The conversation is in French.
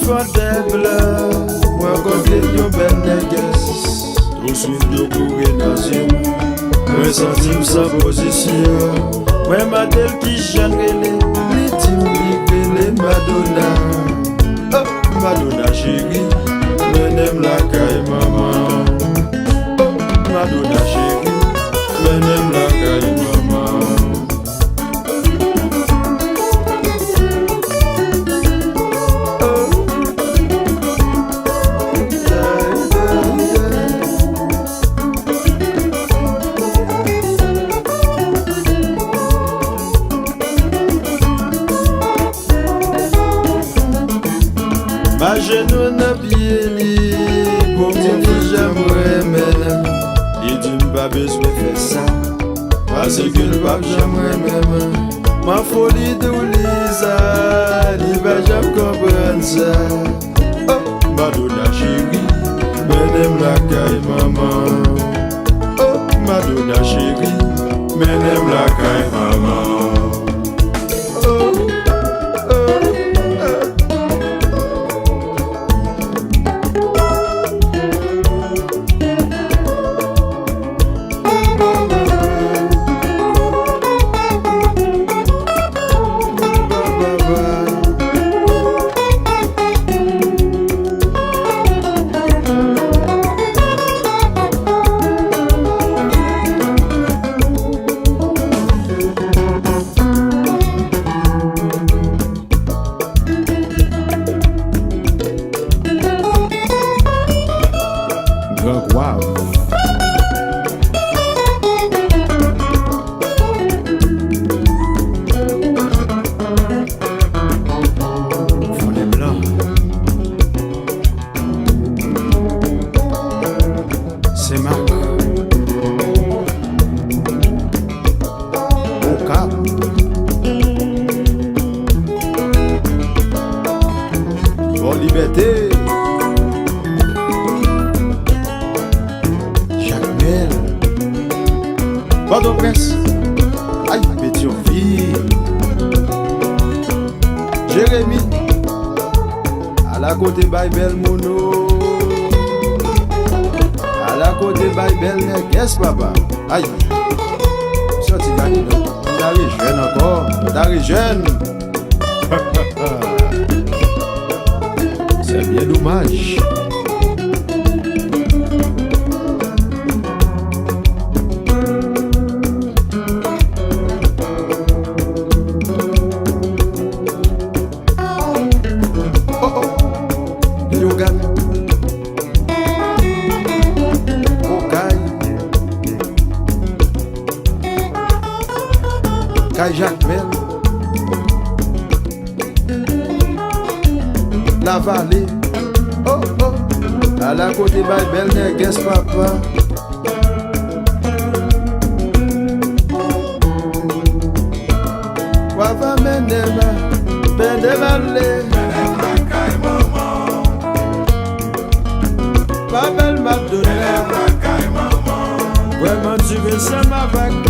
confortable, moi côté yon bel négus. Tout suite yo courir nation, moi sentim sa position. Moi madel qui jeune relé, l'intime les Madonna. Oh Madonna chérie, menem la caille maman. Oh Madonna chérie, menem la caille maman. Ma genou n'a pied li, pour me dire j'aimerais même. Il dit m'pas besoin faire ça, parce que le pape j'aimerais même. Ma folie de Lisa, il va jamais comprendre ça. Oh, Madonna chérie, menem la caille maman. Oh, Madonna chérie, menem la caille maman. Wow. Fond des blancs. C'est Marc. Au Cap. Bon liberté. Port-au-Prince, aïe, Pétionville, Jérémy, à la côté Baïbel Mono, à la côté Baïbel Neges, papa, aïe, sorti gagné, t'arrives jeune encore, t'arrives jeune, c'est bien dommage. Caille Jacmel, la vallée, oh oh, à la côté Baïbel Neges papa. Wava menema, benevale, Babel Madonna, vraiment tu veux ça ma vague.